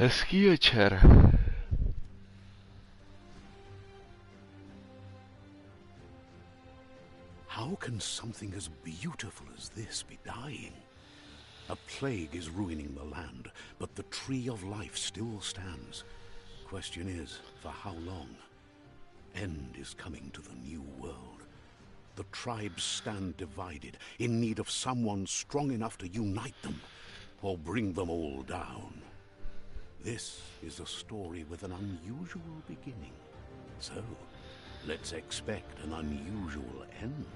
Hezký večer. How can something as beautiful as this be dying? A plague is ruining the land, but the tree of life still stands. Question is, for how long? End is coming to the new world. The tribes stand divided, in need of someone strong enough to unite them, or bring them all down. This is a story with an unusual beginning. So, let's expect an unusual end.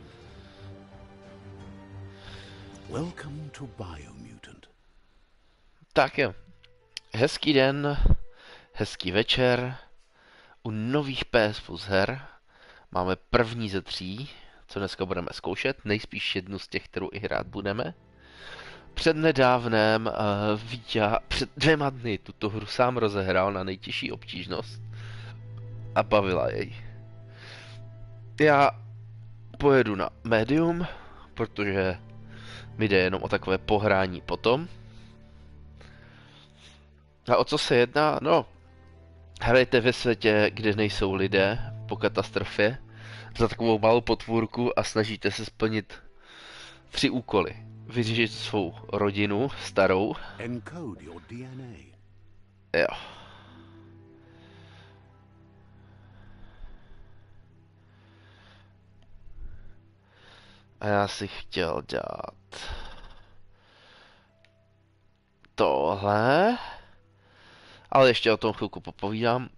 Welcome to Biomutant. Tak jo. Hezký den, hezký večer. U nových PS Plus her máme první ze 3, co dneska budeme zkoušet. Nejspíš jednu z těch, kterou i hrát budeme. Přednedávnem před 2 dny tuto hru sám rozehrál na nejtěžší obtížnost a bavila jej. Já pojedu na Medium, protože mi jde jenom o takové pohrání potom. A o co se jedná? No, hrajete ve světě, kde nejsou lidé, po katastrofě, za takovou malou potvůrku a snažíte se splnit 3 úkoly. Vyřešit svou rodinu, starou. Encode your DNA. Jo. A já si chtěl dát tohle, ale ještě o tom chvilku popovídám.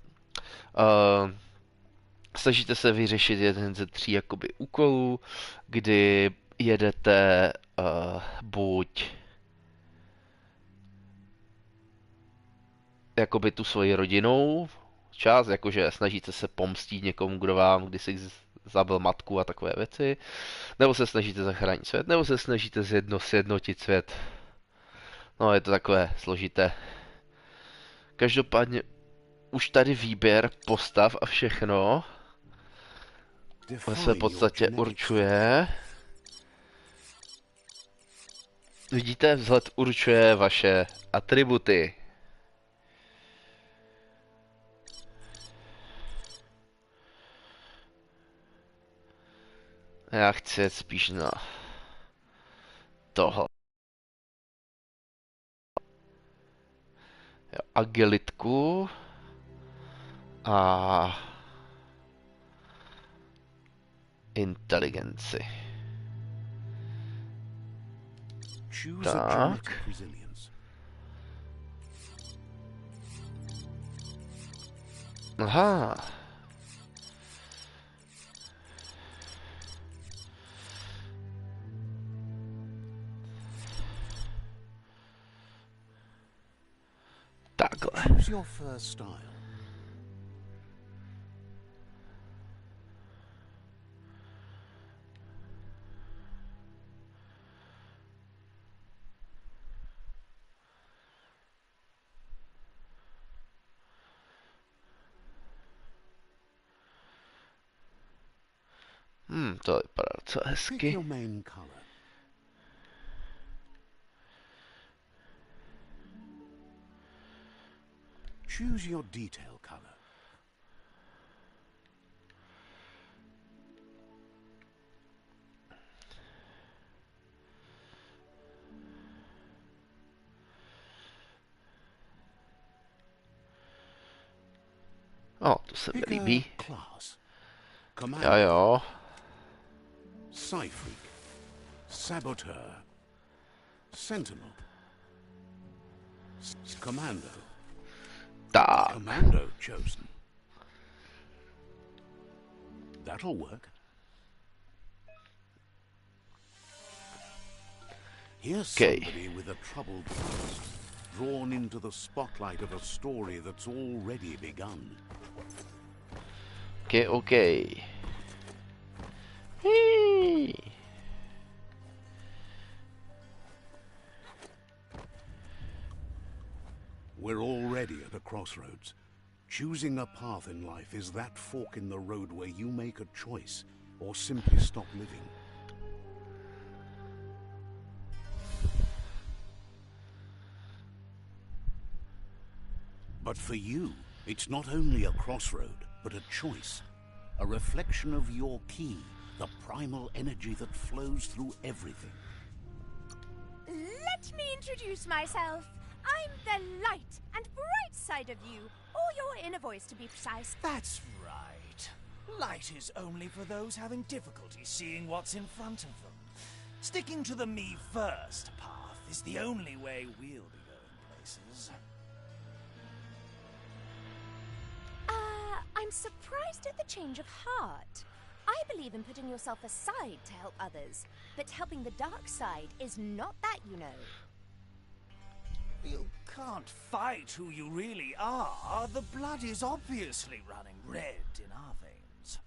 Snažíte se vyřešit jeden ze 3 jakoby úkolů, kdy jedete buď jakoby tu svoji rodinou část, jakože snažíte se pomstít někomu, kdo vám kdysi zabil matku a takové věci, nebo se snažíte zachránit svět, nebo se snažíte sjednotit svět. No, je to takové složité. Každopádně už tady výběr postav a všechno se v podstatě určuje. Vidíte, vzhled určuje vaše atributy. Já chci jet spíš na tohle. Jo, agilitku a inteligenci. Tak. Aha. Takhle. Choose your first style. To vypadá docela Pick hezky. your main color. Choose your detail color. O, to se mi Pick líbí. a class. Jo, Commander, jo. Psyfreak, Saboteur, Sentinel, Commando. Tak. Commando chosen. That'll work. Here's Okay. somebody with a troubled past, drawn into the spotlight of a story that's already begun. OK. Hí. We're already at a crossroads. Choosing a path in life is that fork in the road where you make a choice or simply stop living. But for you, it's not only a crossroad, but a choice. A reflection of your ki, the primal energy that flows through everything. Let me introduce myself. I'm the light and bright side of you, or your inner voice to be precise. That's right. Light is only for those having difficulty seeing what's in front of them. Sticking to the me first path is the only way we'll be going places. I'm surprised at the change of heart. I believe in putting yourself aside to help others, but helping the dark side is not that, you know. You can't fight who you really are. The blood is obviously running red in our veins.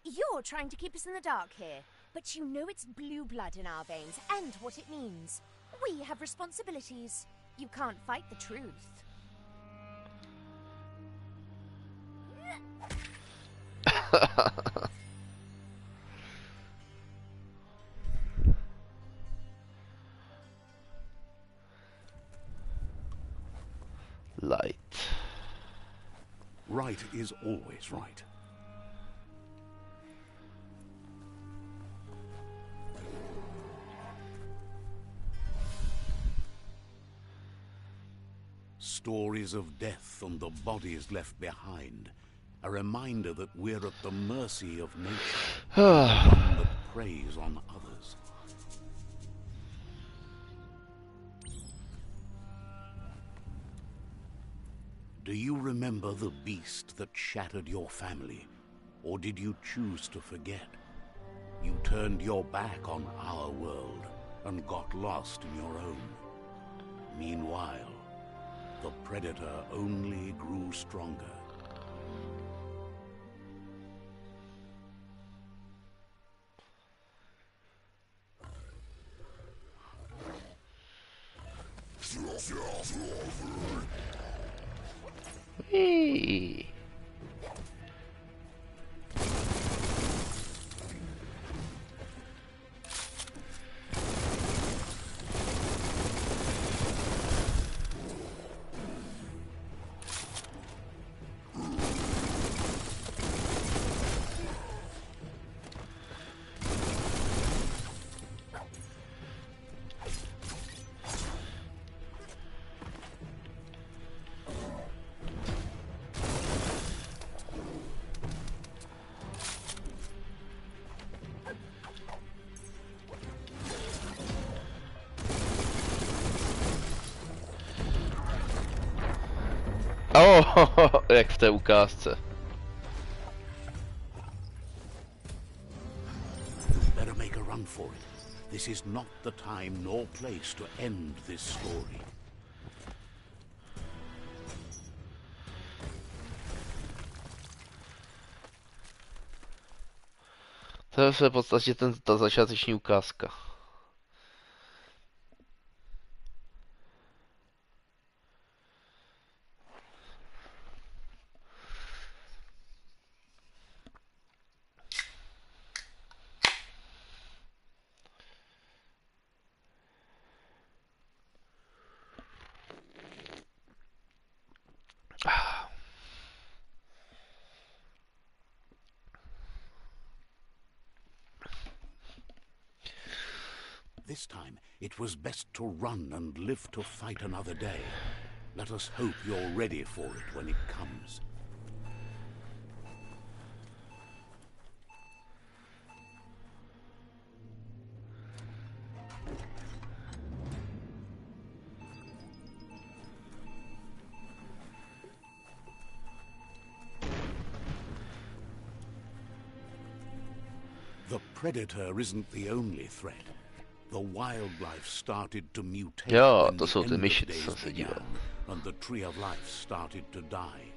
You're trying to keep us in the dark here, but you know it's blue blood in our veins and what it means. We have responsibilities. You can't fight the truth. Light. Right is always right. Stories of death and the bodies left behind. A reminder that we're at the mercy of nature, the one that preys on others. Do you remember the beast that shattered your family? Or did you choose to forget? You turned your back on our world and got lost in your own. Meanwhile, the predator only grew stronger. Whee! Jak v té ukázce. Better make a run for it. This is not the time nor place to end this story. To je v podstatě ta začáteční ukázka. This time, it was best to run and live to fight another day. Let us hope you're ready for it when it comes. The predator isn't the only threat. The wildlife started to mutate Jo, when to the jsou ty end of myši, co days jsem se díval. began, and the tree of life started to die.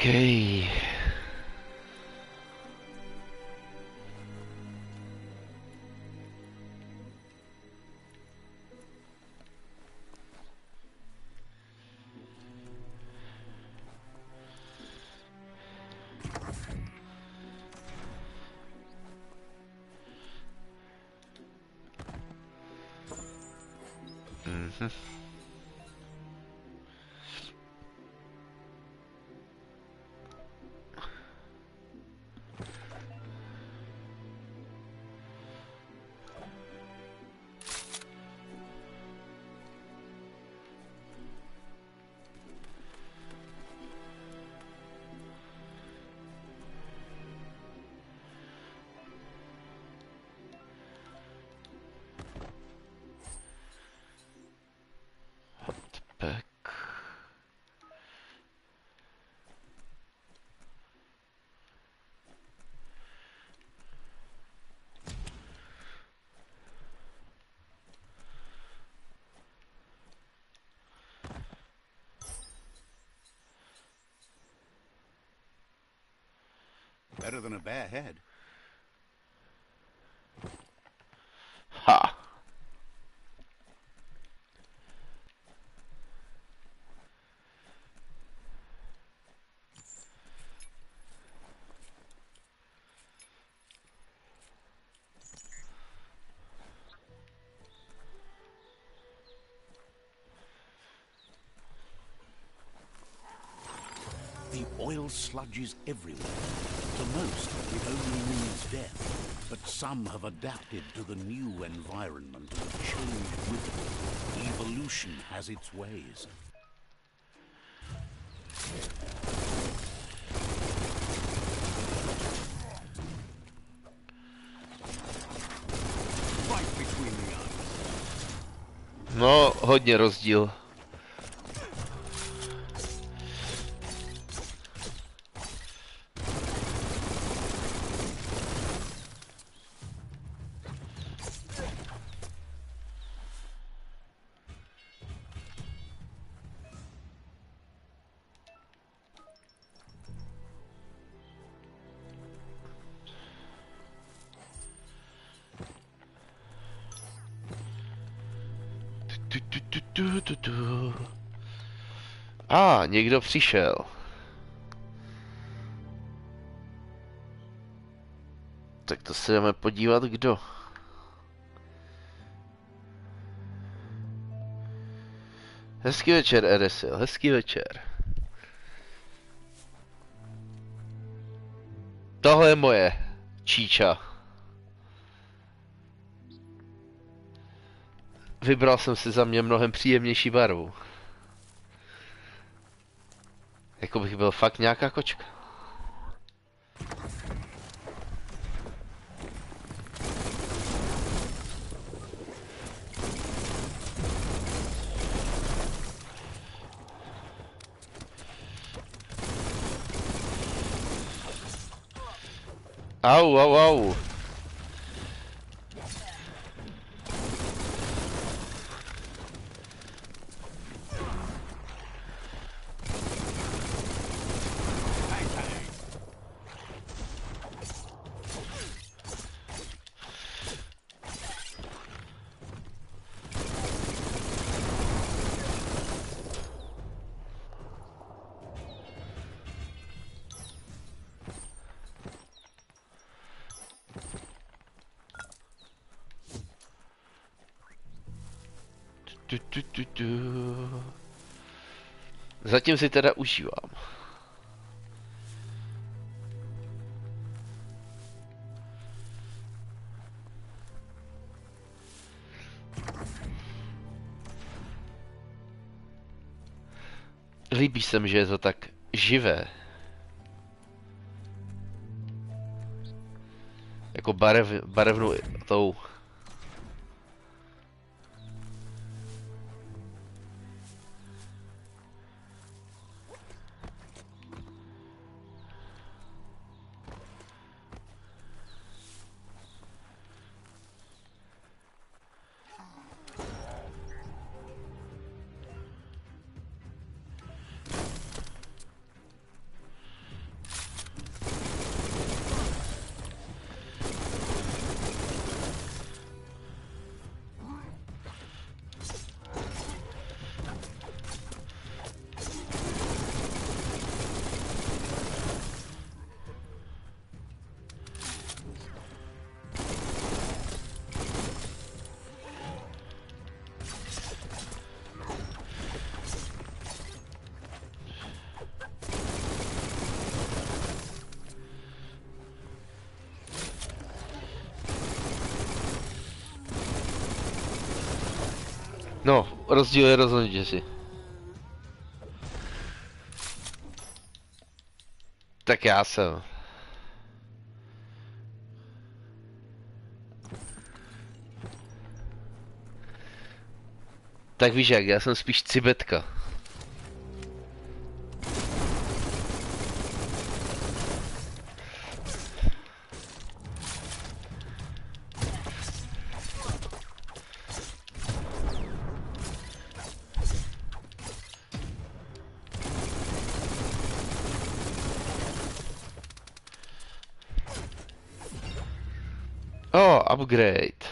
Okay. Mhm. Tak. Better than a bare head. Ha. The oil sludges everywhere. To most, it only means death. But some have adapted to the new environment and changed with it. Evolution has its ways. Right between the eyes. No, hodně rozdíl. Někdo přišel. Tak to se jdeme podívat, kdo. Hezký večer, Eresil, hezký večer. Tohle je moje číča. Vybral jsem si za mě mnohem příjemnější barvu. Jako bych byl fakt nějaká kočka. Au, au, au. Zatím si teda užívám. Líbí se mi, že je to tak živé. Jako barevnou tou. No, rozdíl je rozhodně si. Tak já jsem. Tak víš jak, já jsem spíš cibetka. Oh, upgrade.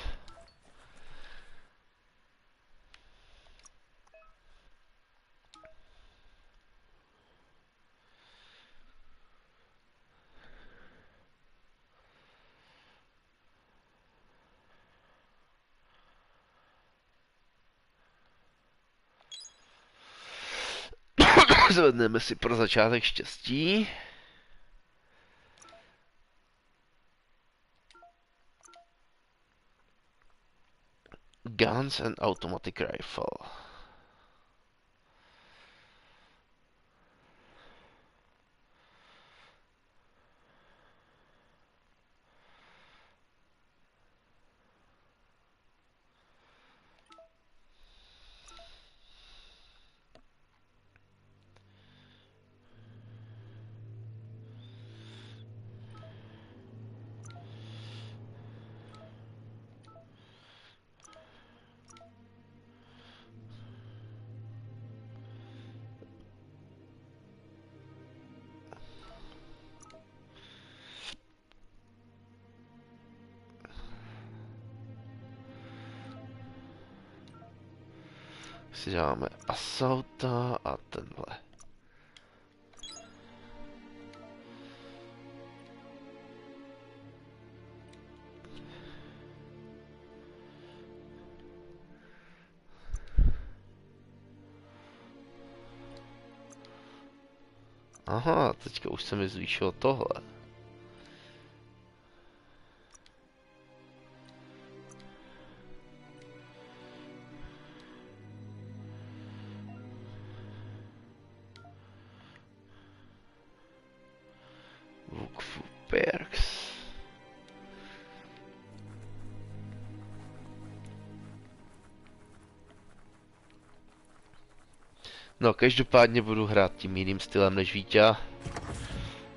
Zvedneme si pro začátek štěstí. Guns and automatic rifle. Si dáme asauta a tenhle. Aha, teďka už se mi zvýšilo tohle. Vukfu perks. No, každopádně budu hrát tím jiným stylem než Vítě.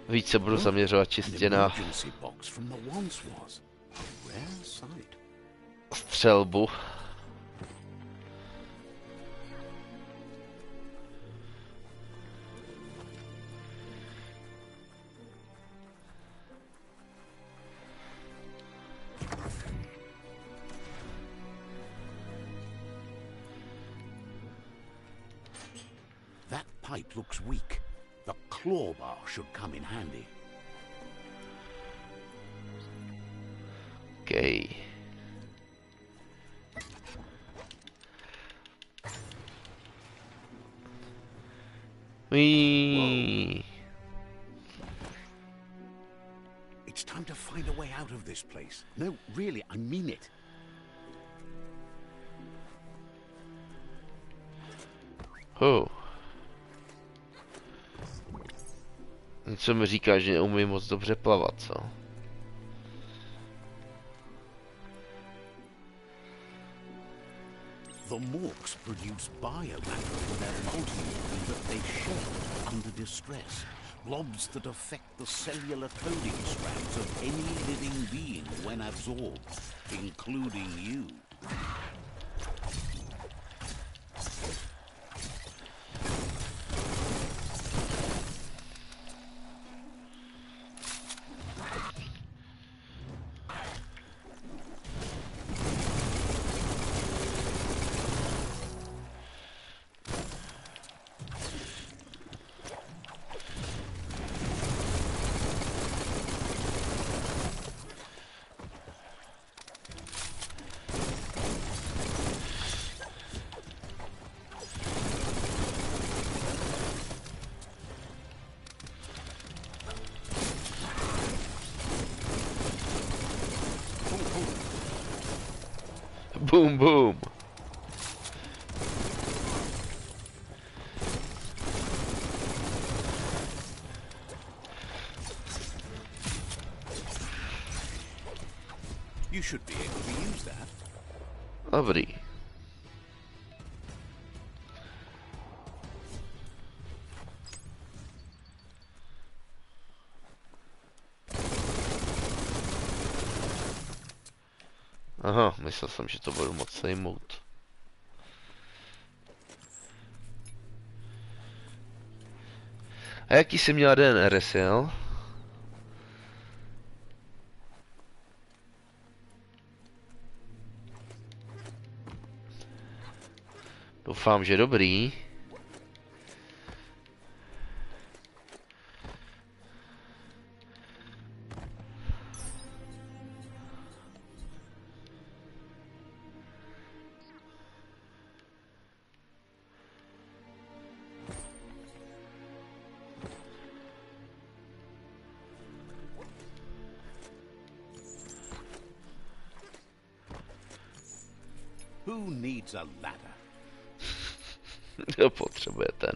Víc se budu zaměřovat čistě na střelbu. Pipe looks weak. The claw bar should come in handy. Okay. Whee. It's time to find a way out of this place. No, really, I mean it. Oh. Něco mi říká, že neumím moc dobře plavat, co? The Morks produce biomutant for their multi that they shed under distress. Blobs that affect the cellular coding strands of any living being when absorbed, including you. Boom, boom. You should be able to use that. Dobrý. Aha, myslel jsem, že to budu moc sejmout. A jaký jsi měla DNRS, jel? Doufám, že dobrý. Who needs a ladder? Kdo potřebuje ten?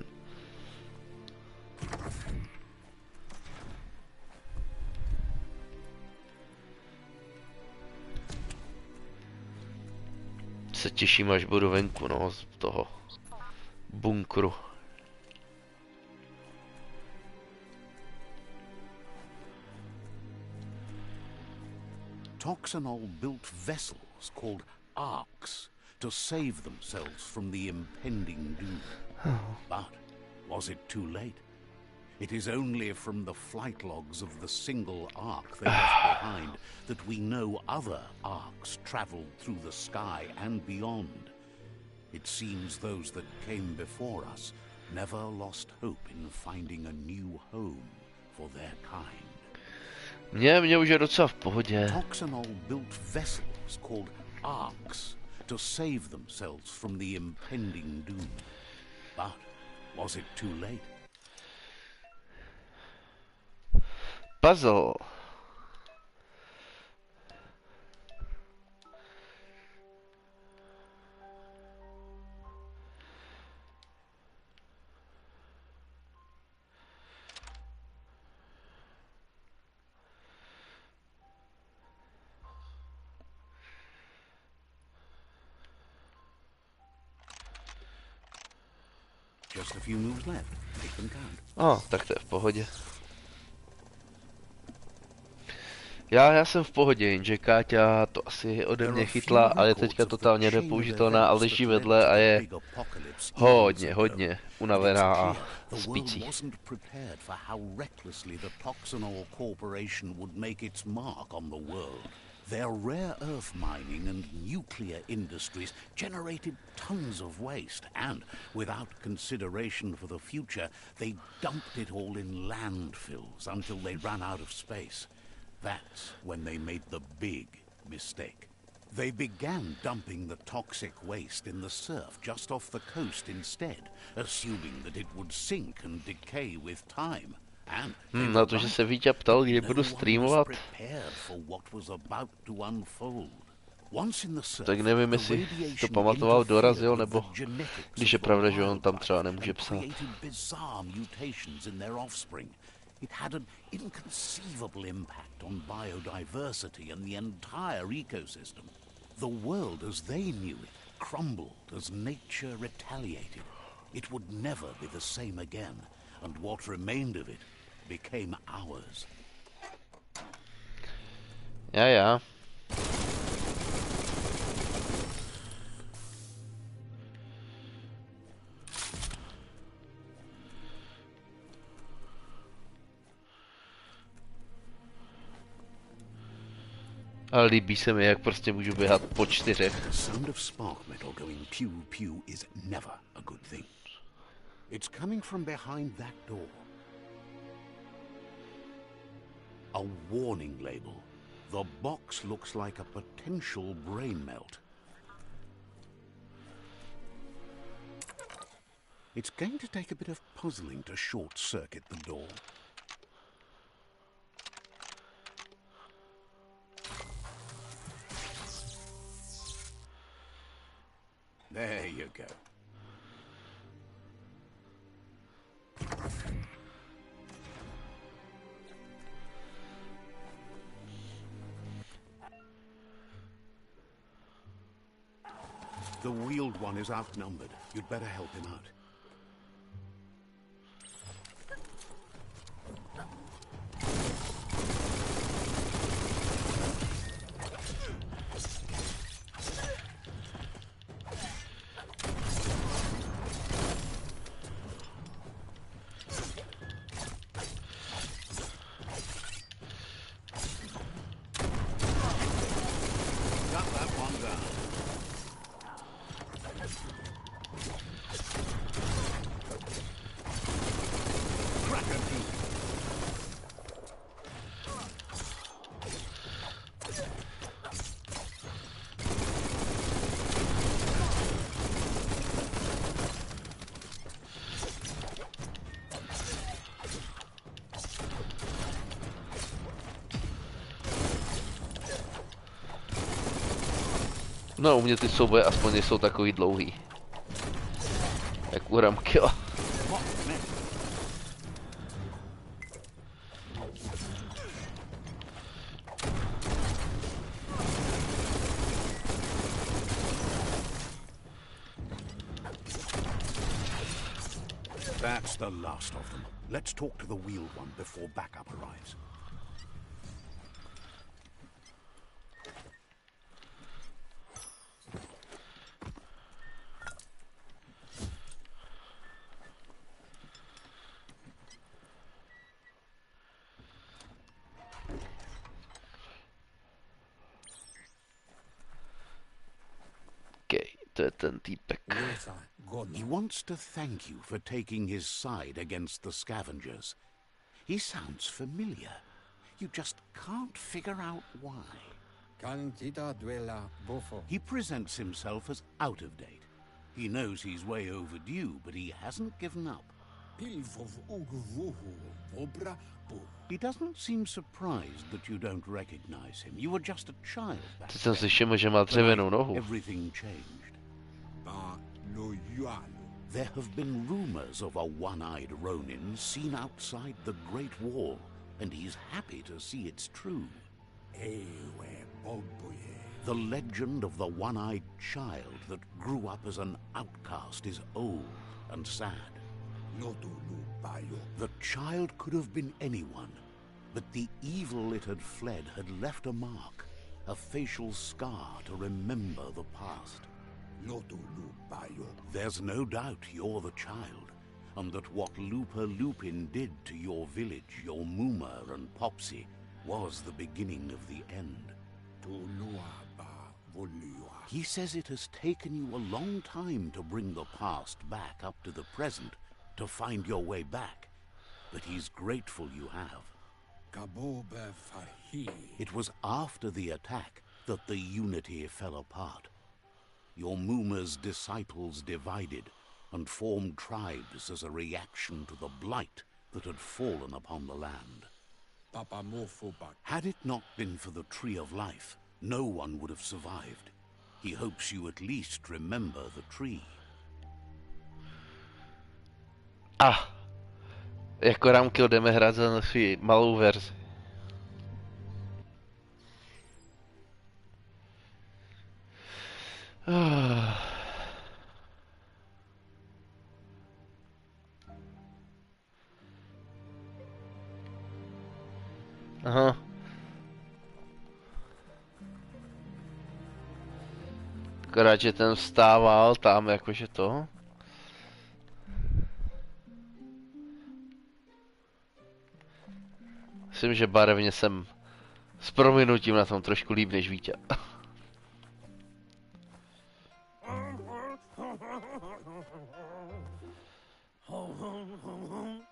Se těším, až budu venku, no, z toho bunkru. Toxanol built vessels called arks to save themselves from the impending doom. But was it too late? It is only from the flight logs of the single ark they left behind that we know other arks traveled through the sky and beyond. It seems those that came before us never lost hope in finding a new home for their kind. Mě už je docela v pohodě. Toxanol built vessels called arks to save themselves from the impending doom. But was it too late? Puzzle. Just a few moves left. Make them count. Tak to je v pohodě. Já jsem v pohodě, jenže Káťa to asi ode mě chytla, ale je teďka totálně nepoužitelná a leží vedle a je hodně unavená a spící. Their rare earth mining and nuclear industries generated tons of waste, and without consideration for the future, they dumped it all in landfills until they ran out of space. That's when they made the big mistake. They began dumping the toxic waste in the surf just off the coast instead, assuming that it would sink and decay with time. Na to, že se Vítě ptal, kdy budu streamovat, tak nevím, jestli to pamatoval, dorazil, nebo když je pravda, že on tam třeba nemůže psát. It had an inconceivable impact on biodiversity and the entire ecosystem. The world as they knew it crumbled as nature retaliated. It would never be the same again, and what remained of it became ours. Já. Ale líbí se mi, jak prostě můžu běhat po 4. The sound of spark metal going pew pew is never a good thing. It's coming from behind that door. A warning label. The box looks like a potential brain melt. It's going to take a bit of puzzling to short-circuit the door. There you go. The Wheeled One is outnumbered. You'd better help him out. No, u mě ty souboje aspoň nejsou takový dlouhý. Jak u Ramkila. That's the last of them. Let's talk to the Wheeled One before backup arrives. To je ten týpek. He wants to thank you for taking his side against the scavengers. He sounds familiar. You just can't figure out why. He presents himself as out of date. He knows he's way overdue, but he hasn't given up. He doesn't seem surprised that you don't recognize him. You were just a child back Teď jsem then. si všiml, že má dřevěnou nohu. Everything changed. There have been rumors of a one-eyed Ronin seen outside the Great Wall, and he's happy to see it's true. The legend of the one-eyed child that grew up as an outcast is old and sad. The child could have been anyone, but the evil it had fled had left a mark, a facial scar to remember the past. There's no doubt you're the child, and that what Lupa Lupin did to your village, your Muma and Popsy, was the beginning of the end. He says it has taken you a long time to bring the past back up to the present, to find your way back, but he's grateful you have. It was after the attack that the unity fell apart. Your Muma's disciples divided and formed tribes as a reaction to the blight that had fallen upon the land. Had it not been for the Tree of Life, no one would have survived. He hopes you at least remember the tree. Jako Ramkill jdeme hrát za naši malou verzi. Aha. Akorát, že ten vstával tam jakože to. Myslím, že barevně jsem s prominutím na tom trošku líp než Vítě.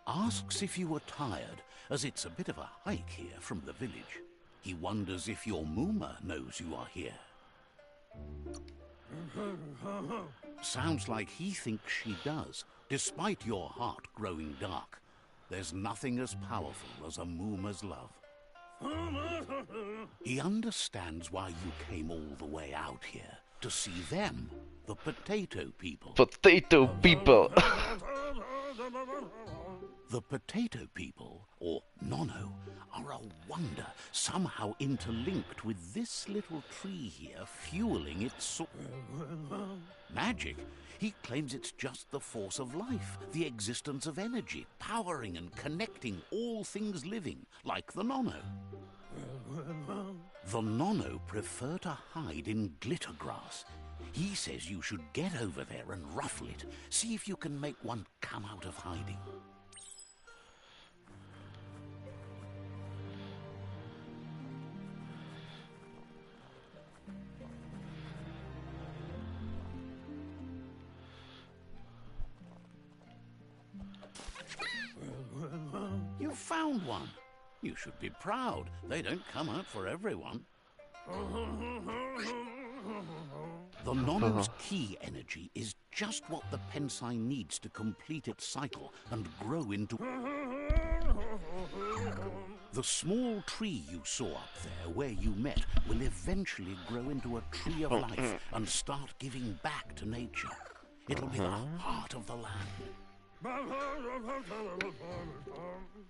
Asks if you were tired, as it's a bit of a hike here from the village. He wonders if your Muma knows you are here. Sounds like he thinks she does, despite your heart growing dark. There's nothing as powerful as a Muma's love. He understands why you came all the way out here, to see them, the potato people. Potato people! The potato people, or Nono, are a wonder, somehow interlinked with this little tree here, fueling its magic. He claims it's just the force of life, the existence of energy, powering and connecting all things living, like the Nono. The Nono prefer to hide in glitter grass. He says you should get over there and ruffle it. See if you can make one come out of hiding. You found one. You should be proud. They don't come out for everyone. The Nono's key energy is just what the Pensai needs to complete its cycle and grow into... The small tree you saw up there where you met will eventually grow into a tree of life and start giving back to nature. It'll be the heart of the land.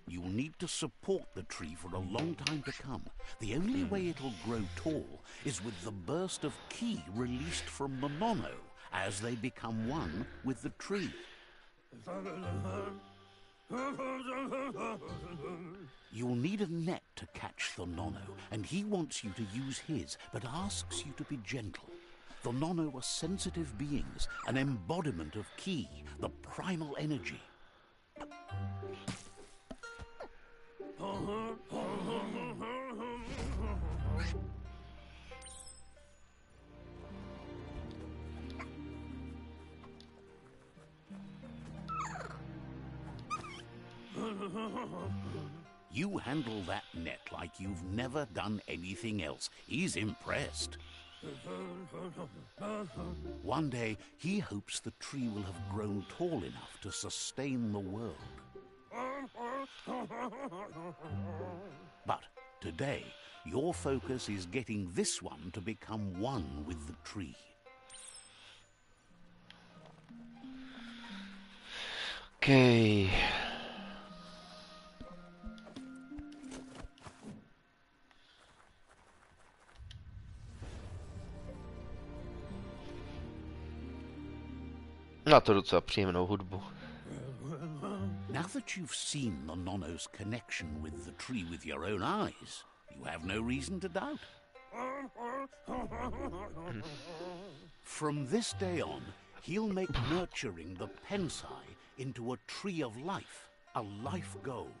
You'll need to support the tree for a long time to come. The only way it'll grow tall is with the burst of ki released from the Nono as they become one with the tree. You'll need a net to catch the Nono, and he wants you to use his, but asks you to be gentle. The Nono are sensitive beings, an embodiment of ki, the primal energy. You handle that net like you've never done anything else. He's impressed. One day, he hopes the tree will have grown tall enough to sustain the world. But today, your focus is getting this one to become one with the tree. Okay. Má to docela příjemnou hudbu. Now that you've seen the Nono's connection with the tree with your own eyes, you have no reason to doubt. From this day on, he'll make nurturing the Pensai into a tree of life, a life goal,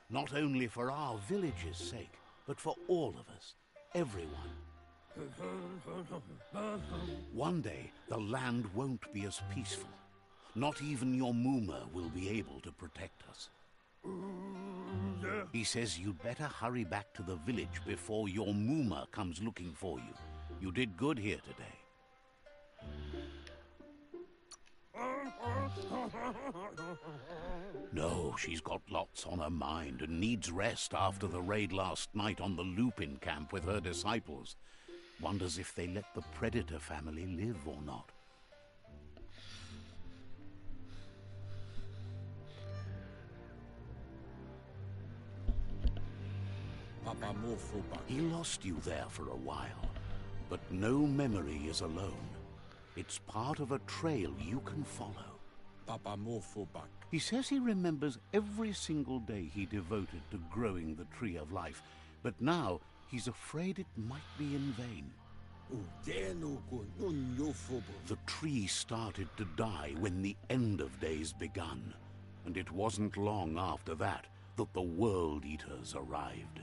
not only for our village's sake, but for all of us, everyone. One day, the land won't be as peaceful. Not even your Muma will be able to protect us. He says you'd better hurry back to the village before your Muma comes looking for you. You did good here today. No, she's got lots on her mind and needs rest after the raid last night on the Lupin camp with her disciples. Wonders if they let the Predator family live or not. He lost you there for a while, but no memory is alone. It's part of a trail you can follow. He says he remembers every single day he devoted to growing the tree of life, but now he's afraid it might be in vain. The tree started to die when the end of days begun, and it wasn't long after that that the World Eaters arrived.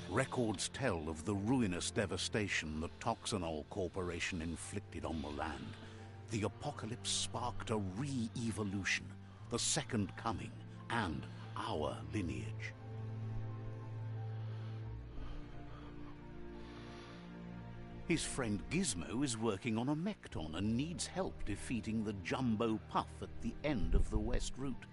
Records tell of the ruinous devastation the Toxanol Corporation inflicted on the land. The apocalypse sparked a re-evolution, the second coming, and our lineage. His friend Gizmo is working on a Mekton and needs help defeating the Jumbo Puff at the end of the West Route.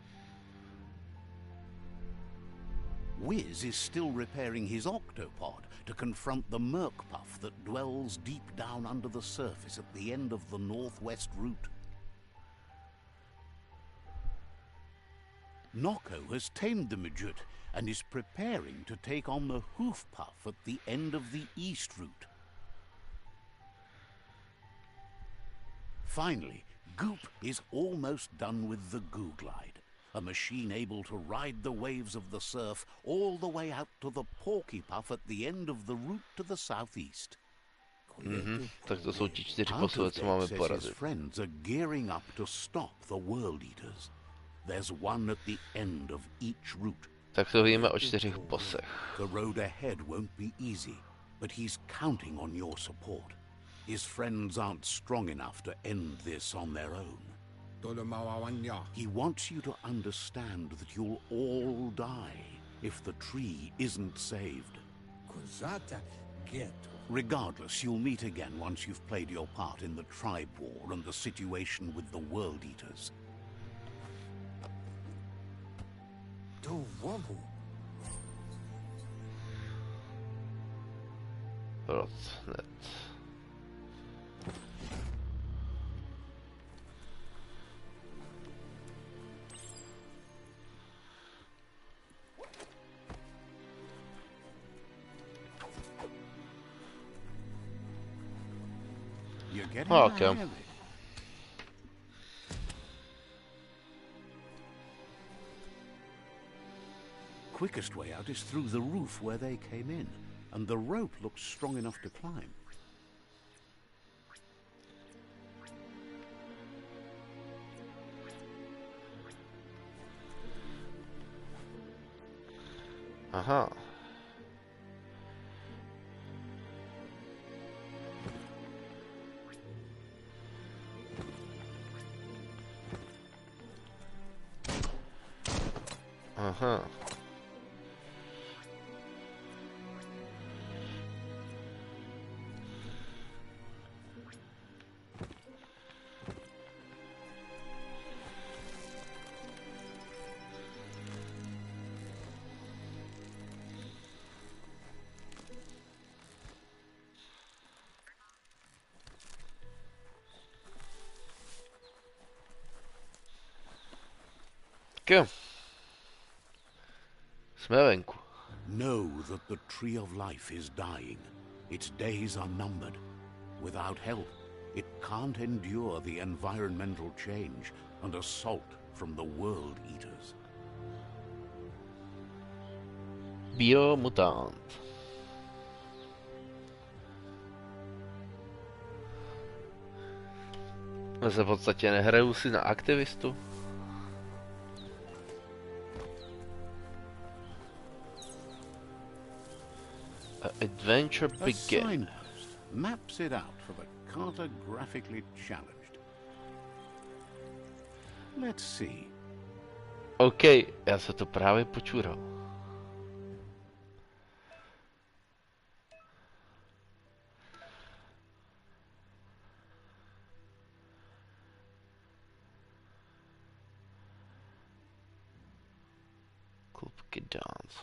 Wiz is still repairing his octopod to confront the Merc Puff that dwells deep down under the surface at the end of the Northwest Route. Nocco has tamed the midget and is preparing to take on the hoof puff at the end of the east route. Finally, Goop is almost done with the Goo Glide, a machine able to ride the waves of the surf all the way out to the Porky Puff at the end of the route to the southeast. Tak to jsou ti 4 Out posily, of co date máme says his porazit. friends are gearing up to stop the World Eaters. There's one at the end of each route. Tak to víme o 4 posech. The road ahead won't be easy, but he's counting on your support. His friends aren't strong enough to end this on their own. He wants you to understand that you'll all die if the tree isn't saved. Regardless, you'll meet again once you've played your part in the tribe war and the situation with the World Eaters. Hned. You're getting Okay. the hang of it. Quickest way out is through the roof where they came in, and the rope looks strong enough to climb. Aha. Aha. Tak jo. Jsme venku. Know that the tree of life is dying. Its days are numbered. Without help, it can't endure the environmental change and assault from the World Eaters. Biomutant. Já se v podstatě nehraju si na aktivistu. Adventure A begin. signpost maps it out for the cartographically challenged. Let's see. OK, já se to právě počural. Klubky dance.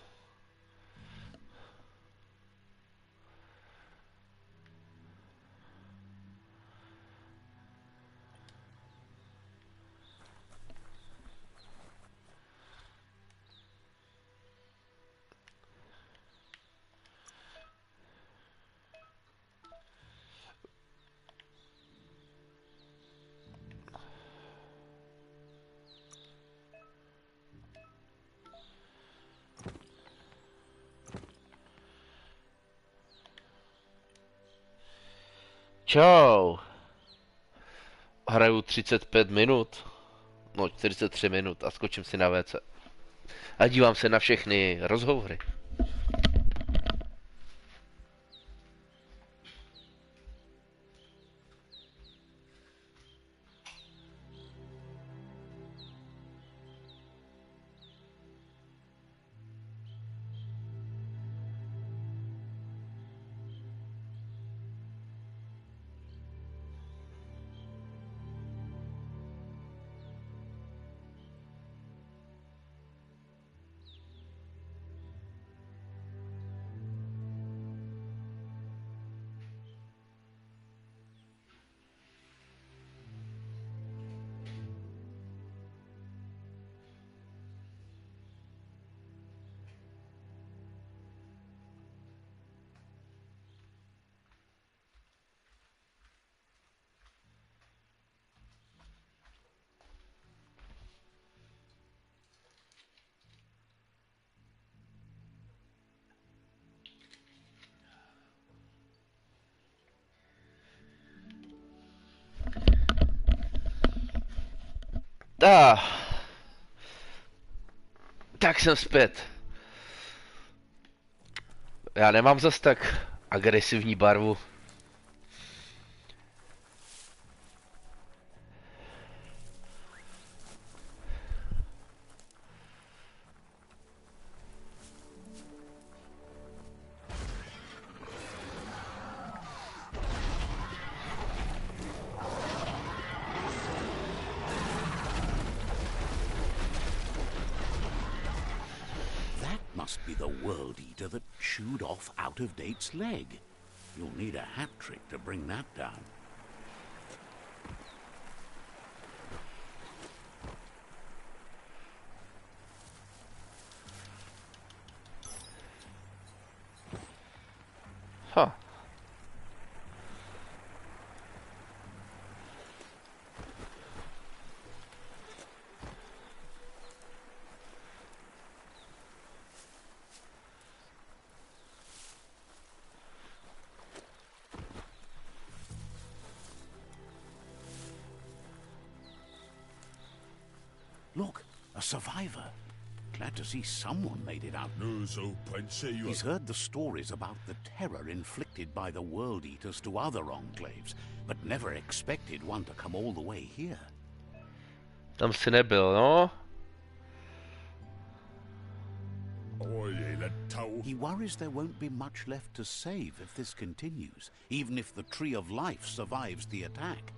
Čau. Hraju 35 minut. No, 43 minut a skočím si na WC. A dívám se na všechny rozhovory. Ah, tak jsem zpět. Já nemám zas tak agresivní barvu. Must be the World Eater that chewed off Out of Date's leg. You'll need a hat trick to bring that down. Huh. Look, a survivor. Glad to see someone made it out. He's heard the stories about the terror inflicted by the World Eaters to other enclaves, but never expected one to come all the way here. Tam si nebyl, no? He worries there won't be much left to save if this continues, even if the Tree of Life survives the attack.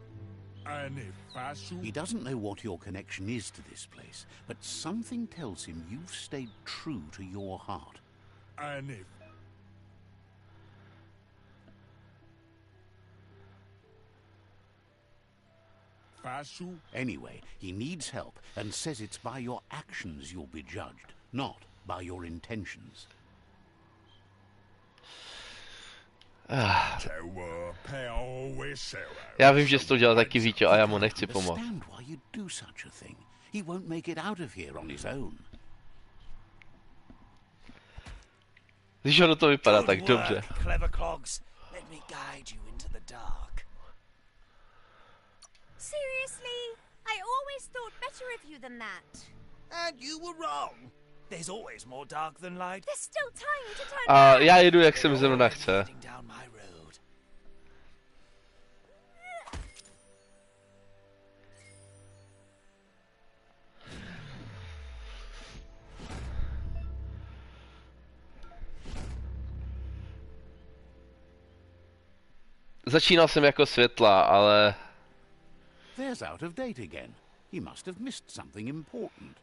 He doesn't know what your connection is to this place, but something tells him you've stayed true to your heart. Anyway, he needs help and says it's by your actions you'll be judged, not by your intentions. Já vím, že jsi to dělal taky, Víťo, a já mu nechci pomoct. Když ono to vypadá tak dobře. Seriously? I always thought better of you than that. And you were wrong. There's always more dark than light. There's still time to turn A back. já jedu, jak se mi zrovna chce. Začínal jsem jako světla, ale... There's Out of Date again. He must have missed something important.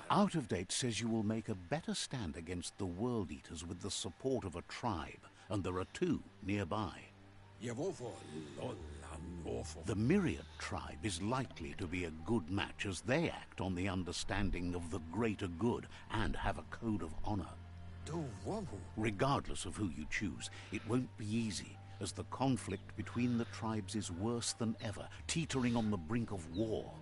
Out of Date says you will make a better stand against the World Eaters with the support of a tribe, and there are two nearby. The Myriad tribe is likely to be a good match as they act on the understanding of the greater good and have a code of honor. Regardless of who you choose, it won't be easy, as the conflict between the tribes is worse than ever, teetering on the brink of war.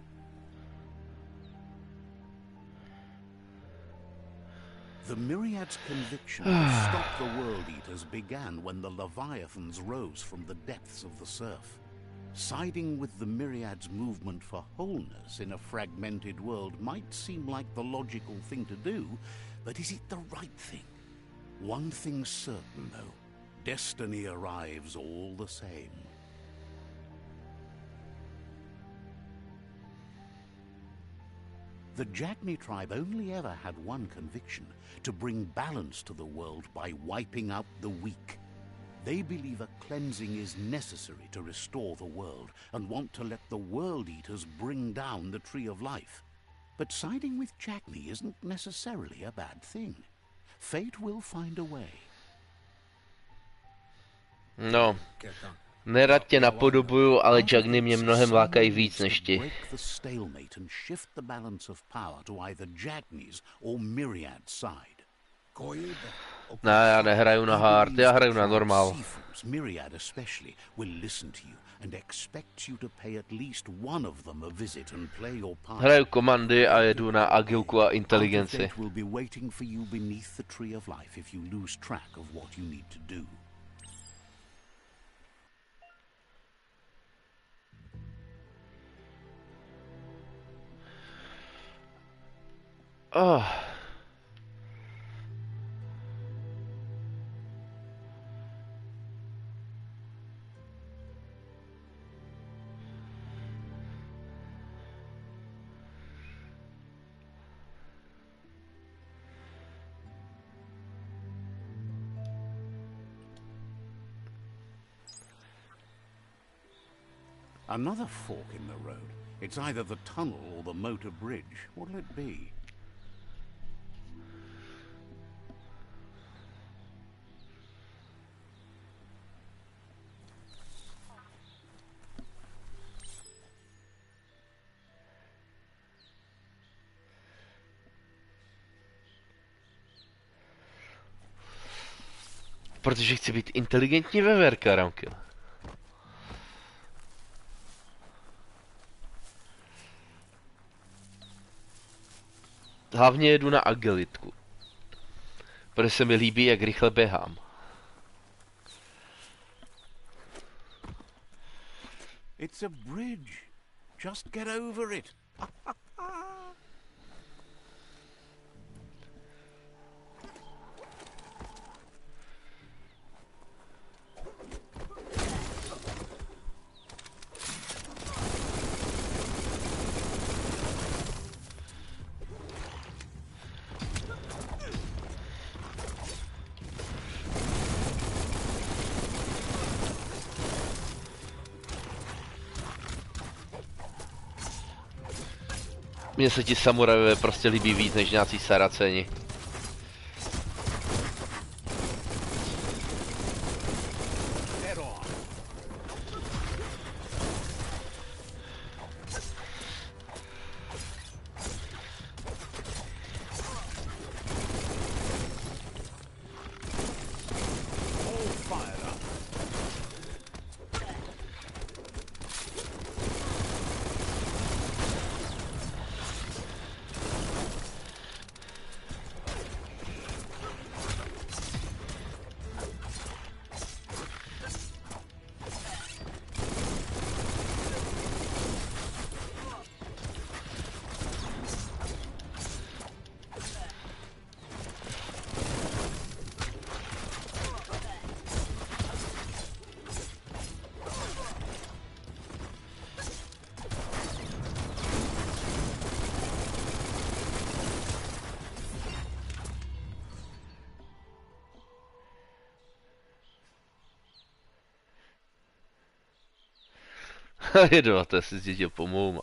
The Myriad's conviction to stop the World Eaters began when the Leviathans rose from the depths of the surf. Siding with the Myriad's movement for wholeness in a fragmented world might seem like the logical thing to do, but is it the right thing? One thing's certain, though. Destiny arrives all the same. The Jagni tribe only ever had one conviction, to bring balance to the world by wiping out the weak. They believe a cleansing is necessary to restore the world, and want to let the World Eaters bring down the Tree of Life. But siding with Jagni isn't necessarily a bad thing. Fate will find a way. No, nerad tě napodobuju, ale Jagny mě mnohem lákají víc než ti. Break the stalemate and shift the balance of power to either Jagni's or Myriad's side. Ne, já nehraju na hard, já hraju na normál. Myriad especially will listen to you and expects you to pay at least one of them a visit and play your part. Hraju komandy a jedu na agilku a inteligenci. Will be waiting for you beneath the Tree of Life if you lose track of what you need to do. Oh. Another fork in the road. It's either the tunnel or the motor bridge. What'll it be? Protože chci být inteligentní veverka, Ramkil. Hlavně jedu na agilitku. Protože se mi líbí, jak rychle běhám. It's a bridge. Just get over it. Mně se ti samurajové prostě líbí víc než nějací saraceni. Jedu na to, jestli zdědil pomouma.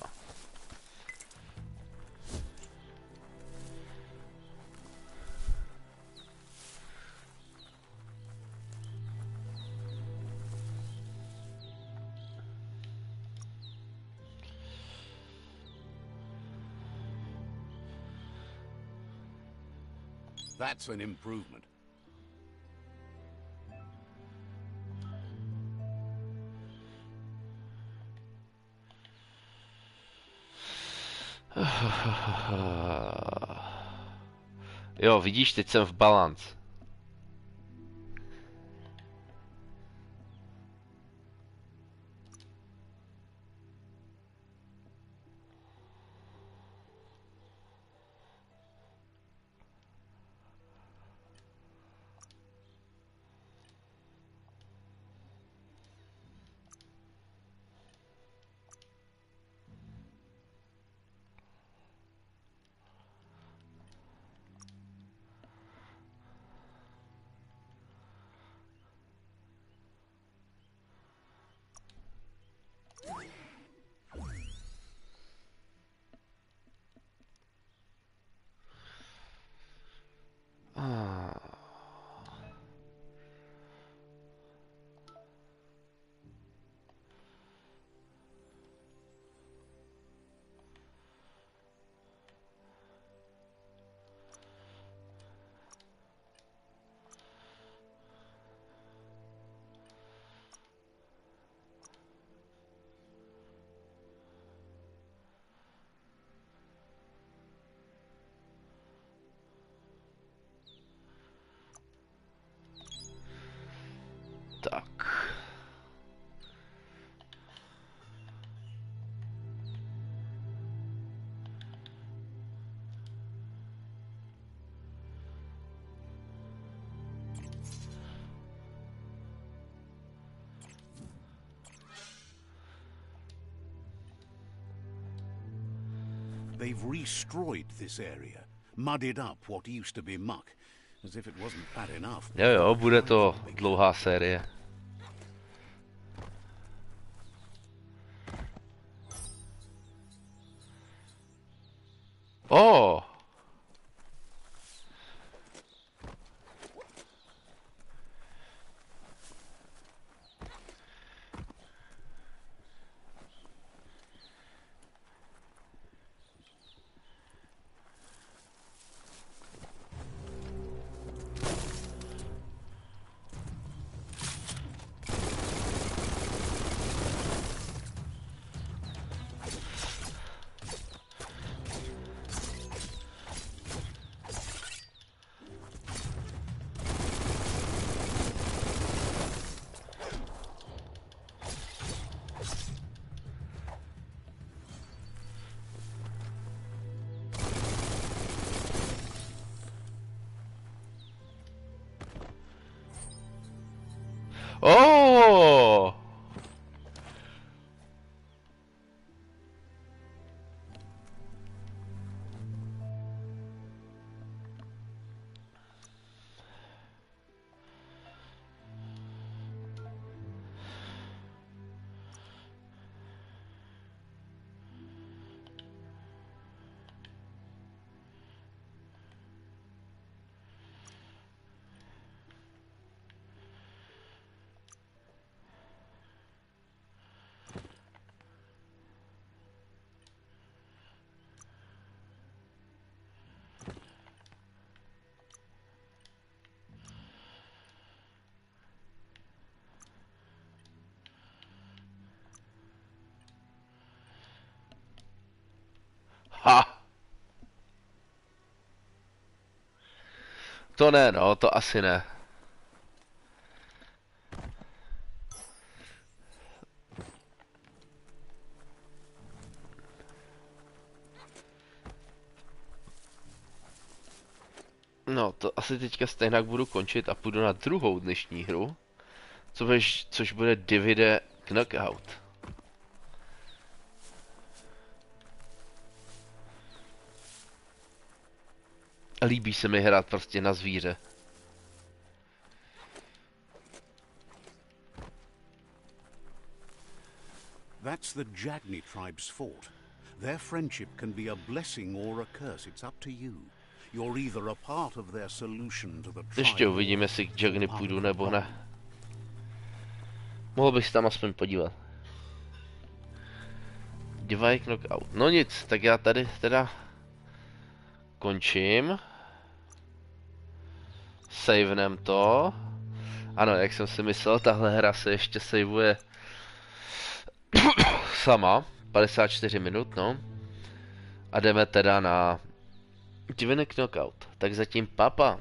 That's an improvement. Jo, vidíš, teď jsem v balans. They've destroyed this area, muddied up what used to be muck, as if it wasn't bad enough. Jo, bude to dlouhá série. Oh! Oh! Ha! To ne, no, to asi ne. No, to asi teďka stejně budu končit a půjdu na druhou dnešní hru, což bude Divide Knockout. A líbí se mi hrát prostě na zvíře. That's the Jagni tribe's fort. Their friendship can be a blessing or a curse. It's up to you. You're either a part of their solution to the tribe. Ještě uvidíme, jestli k Jagni půjdu nebo ne. Mohl bych se tam aspoň podívat. Divide Knockout. No nic, tak já tady teda končím. Savenem to. Ano, jak jsem si myslel, tahle hra se ještě saveuje sama. 54 minut, no. A jdeme teda na Divide Knockout. Tak zatím papa.